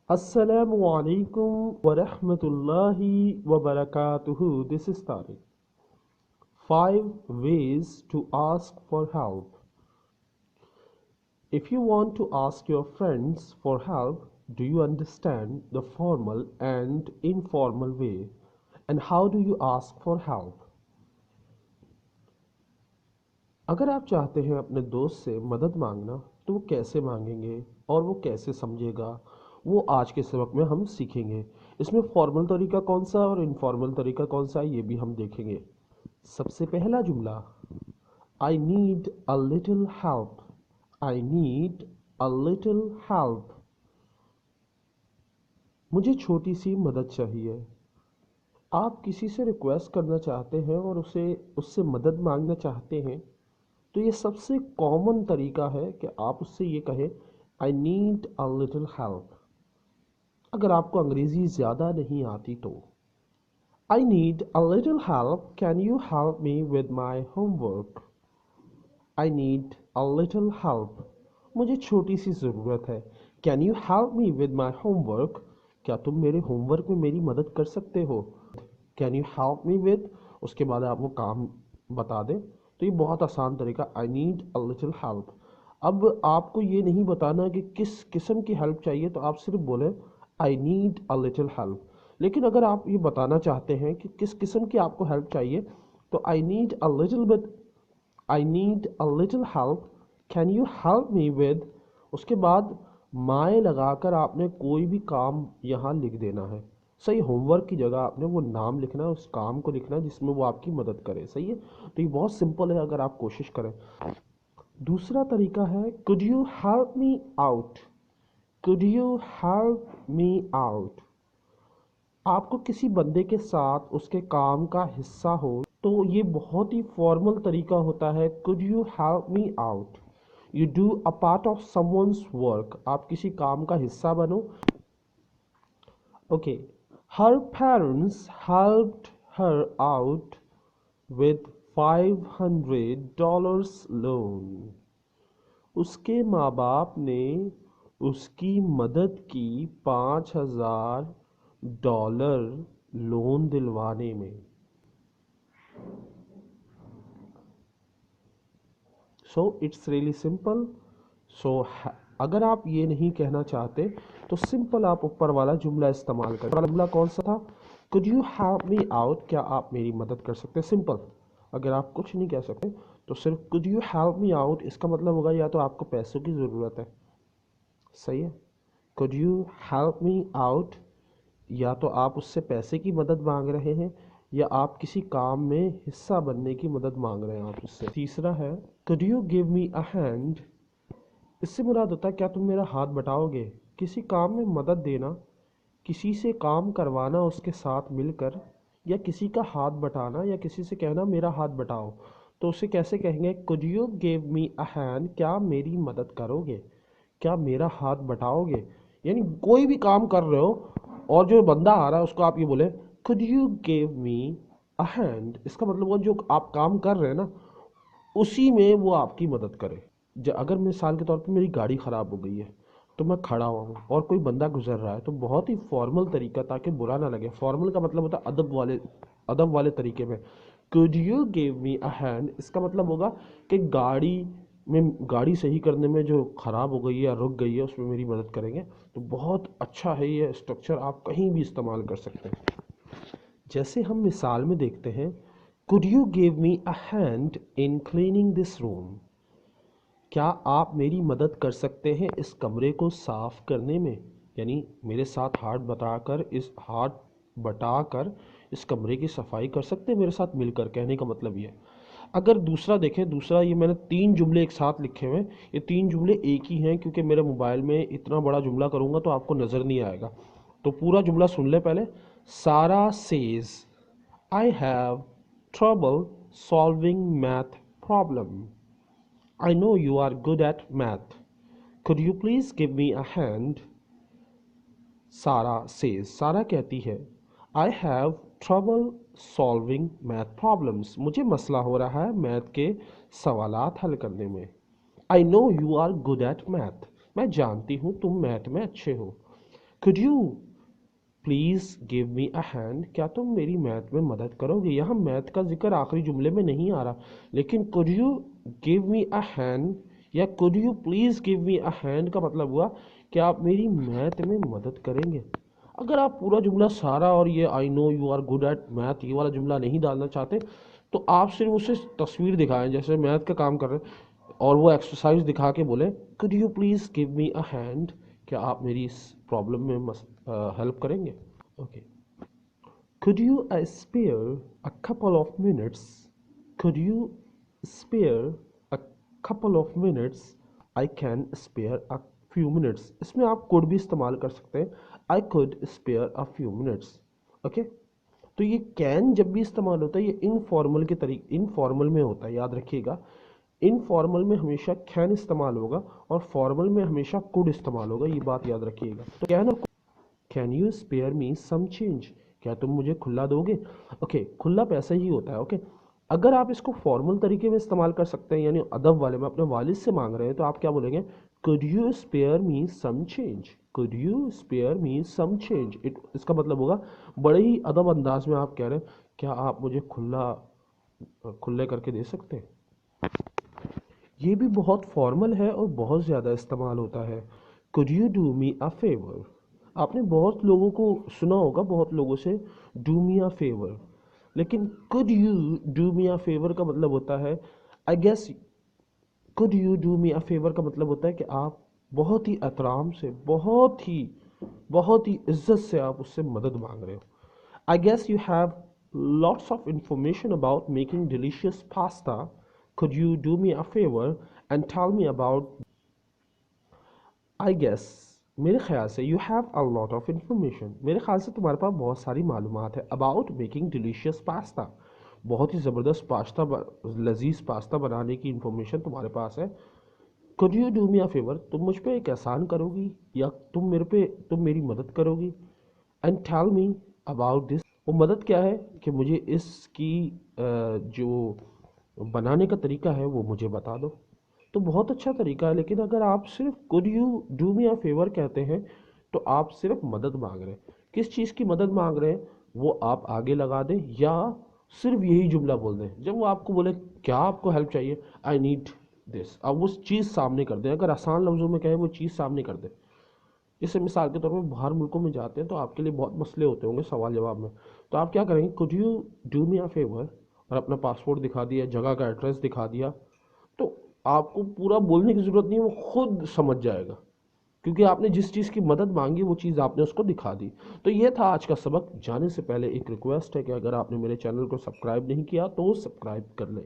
Assalamu alaikum wa rahmatullahi wa barakatuhu. This is Tariq. 5 ways to ask for help. If you want to ask your friends for help, do you understand the formal and informal way? And how do you ask for help? अगर आप चाहते हैं अपने दोस्त से मदद मांगना तो वो कैसे मांगेंगे और वो कैसे समझेगा, वो आज के सबक में हम सीखेंगे। इसमें फॉर्मल तरीका कौन सा और इनफॉर्मल तरीका कौन सा है ये भी हम देखेंगे। सबसे पहला जुमला, I need a little help. I need a little help, मुझे छोटी सी मदद चाहिए। आप किसी से रिक्वेस्ट करना चाहते हैं और उससे मदद मांगना चाहते हैं तो ये सबसे कॉमन तरीका है कि आप उससे ये कहें I need a little help. अगर आपको अंग्रेज़ी ज़्यादा नहीं आती तो I need a little help, can you help me with my homework. I need a little help, मुझे छोटी सी ज़रूरत है। Can you help me with my homework, क्या तुम मेरे होमवर्क में मेरी मदद कर सकते हो। Can you help me with, उसके बाद आप वो काम बता दें। तो ये बहुत आसान तरीका, I need a little help. अब आपको ये नहीं बताना कि किस किस्म की हेल्प चाहिए, तो आप सिर्फ बोलें I need a little help. लेकिन अगर आप ये बताना चाहते हैं कि किस किस्म की आपको हेल्प चाहिए तो I need a little bit, I need a little help, can you help me with, उसके बाद माए लगाकर आपने कोई भी काम यहाँ लिख देना है। सही, होमवर्क की जगह आपने वो नाम लिखना है, उस काम को लिखना है जिसमें वो आपकी मदद करे। सही है, तो ये बहुत सिंपल है अगर आप कोशिश करें। दूसरा तरीका है could you help me out. Could you help me out, आपको किसी बंदे के साथ उसके काम का हिस्सा हो तो ये बहुत ही फॉर्मल तरीका होता है could you help me out. You do a part of someone's work, आप किसी काम का हिस्सा बनो। Okay, her parents helped her out with $500 loan. उसके माँ बाप ने उसकी मदद की $5,000 लोन दिलवाने में। So it's really simple. So अगर आप ये नहीं कहना चाहते तो सिंपल आप ऊपर वाला जुमला इस्तेमाल करें। वाला जुमला कौन सा था, could you help me out, क्या आप मेरी मदद कर सकते हैं। सिंपल, अगर आप कुछ नहीं कह सकते तो सिर्फ could you help me out, इसका मतलब होगा या तो आपको पैसों की ज़रूरत है। सही है, could you help me out, या तो आप उससे पैसे की मदद मांग रहे हैं या आप किसी काम में हिस्सा बनने की मदद मांग रहे हैं आप उससे। तीसरा है could you give me a hand, इससे मुराद होता है क्या तुम मेरा हाथ बटाओगे। किसी काम में मदद देना, किसी से काम करवाना उसके साथ मिलकर, या किसी का हाथ बटाना, या किसी से कहना मेरा हाथ बटाओ, तो उसे कैसे कहेंगे could you give me a hand, क्या मेरी मदद करोगे, क्या मेरा हाथ बटाओगे। यानी कोई भी काम कर रहे हो और जो बंदा आ रहा है उसको आप ये बोले could you give me a hand, इसका मतलब वो जो आप काम कर रहे हैं ना उसी में वो आपकी मदद करे। अगर मिसाल के तौर पे मेरी गाड़ी ख़राब हो गई है तो मैं खड़ा हुआ हूँ और कोई बंदा गुजर रहा है, तो बहुत ही फॉर्मल तरीका, ताकि बुरा ना लगे, फॉर्मल का मतलब होता है अदब वाले तरीके में could you give me a hand, इसका मतलब होगा कि गाड़ी सही करने में जो ख़राब हो गई है या रुक गई है उसमें मेरी मदद करेंगे। तो बहुत अच्छा है ये स्ट्रक्चर, आप कहीं भी इस्तेमाल कर सकते हैं। जैसे हम मिसाल में देखते हैं could you give me a hand in cleaning this room, क्या आप मेरी मदद कर सकते हैं इस कमरे को साफ़ करने में। यानी मेरे साथ हाथ बटाकर इस कमरे की सफाई कर सकते हैं मेरे साथ मिलकर, कहने का मतलब ये है। अगर दूसरा देखें, दूसरा ये मैंने 3 जुमले एक साथ लिखे हुए हैं, ये 3 जुमले एक ही हैं क्योंकि मेरे मोबाइल में इतना बड़ा जुमला करूँगा तो आपको नज़र नहीं आएगा। तो पूरा जुमला सुन ले पहले। सारा says I have trouble solving math problem. I know you are good at math. Could you please give me a hand? Sarah says, सारा कहती है I have trouble solving math problems. मुझे मसला हो रहा है मैथ के सवालात हल करने में। I know you are good at math. मैं जानती हूँ तुम मैथ में अच्छे हो। could you please give me a hand, क्या तुम मेरी मैथ में मदद करोगे। यहाँ मैथ का जिक्र आखिरी जुमले में नहीं आ रहा, लेकिन could you give me a hand या could you please give me a hand का मतलब हुआ कि आप मेरी मैथ में मदद करेंगे। अगर आप पूरा जुमला सारा और ये I know you are good at math ये वाला जुमला नहीं डालना चाहते तो आप सिर्फ उसे तस्वीर दिखाएं जैसे मैथ का काम कर रहे हैं और वो एक्सरसाइज दिखा के बोले could you please give me a hand, क्या आप मेरी इस प्रॉब्लम में हेल्प करेंगे। Okay, could you spare a couple of minutes, could you spare a couple of minutes, I can spare a few minutes, इसमें आप could भी इस्तेमाल कर सकते हैं, I could spare a few minutes। Okay, तो ये can जब भी इस्तेमाल होता है ये इनफॉर्मल के तरीके इनफॉर्मल में होता है, याद रखिएगा। इनफॉर्मल में हमेशा can इस्तेमाल होगा और फॉर्मल में हमेशा could इस्तेमाल होगा, ये बात याद रखिएगा। तो can और can you spare me some change, क्या तुम मुझे खुला दोगे। ओके, खुला पैसा ही होता है। ओके, अगर आप इसको फॉर्मल तरीके में इस्तेमाल कर सकते हैं यानी अदब वाले में अपने वालिद से मांग रहे हैं तो आप क्या बोलेंगे could you spare me some change, could you spare me some change. इसका मतलब होगा बड़े ही अदब अंदाज में आप कह रहे हैं क्या आप मुझे खुले करके दे सकते हैं। ये भी बहुत फॉर्मल है और बहुत ज़्यादा इस्तेमाल होता है। Could you do me a favour, आपने बहुत लोगों को सुना होगा बहुत लोगों से डू मी अ फेवर, लेकिन could you do me a favour का मतलब होता है I guess could you do me a favour का मतलब होता है कि आप बहुत ही एहतराम से बहुत ही इज्जत से आप उससे मदद मांग रहे हो। I guess you have lots of information about making delicious pasta, could you do me a favor and tell me about I guess, मेरे ख्याल से you have a lot of information, मेरे ख्याल से तुम्हारे पास बहुत सारी मालूमात है about making delicious pasta, बहुत ही ज़बरदस्त लजीज पास्ता बनाने की इंफॉर्मेशन तुम्हारे पास है। could you do me a favor, तुम मुझ पे एक एहसान करोगी या तुम मेरी मदद करोगी। and tell me about this, वो मदद क्या है कि मुझे इसकी जो बनाने का तरीका है वो मुझे बता दो। तो बहुत अच्छा तरीका है, लेकिन अगर आप सिर्फ could you do me a favour कहते हैं तो आप सिर्फ मदद मांग रहे हैं। किस चीज़ की मदद मांग रहे हैं वो आप आगे लगा दें या सिर्फ यही जुमला बोल दें। जब वो आपको बोले क्या आपको हेल्प चाहिए, आई नीड दिस, अब उस चीज़ सामने कर दें। अगर आसान लफ्ज़ों में कहें वो चीज़ सामने कर दें। जैसे मिसाल के तौर पर बाहर मुल्कों में जाते हैं तो आपके लिए बहुत मसले होते होंगे सवाल जवाब में, तो आप क्या करेंगे could you do me a favour और अपना पासपोर्ट दिखा दिया, जगह का एड्रेस दिखा दिया, तो आपको पूरा बोलने की ज़रूरत नहीं है, वो खुद समझ जाएगा क्योंकि आपने जिस चीज़ की मदद मांगी वो चीज़ आपने उसको दिखा दी। तो ये था आज का सबक। जाने से पहले एक रिक्वेस्ट है कि अगर आपने मेरे चैनल को सब्सक्राइब नहीं किया तो सब्सक्राइब कर लें।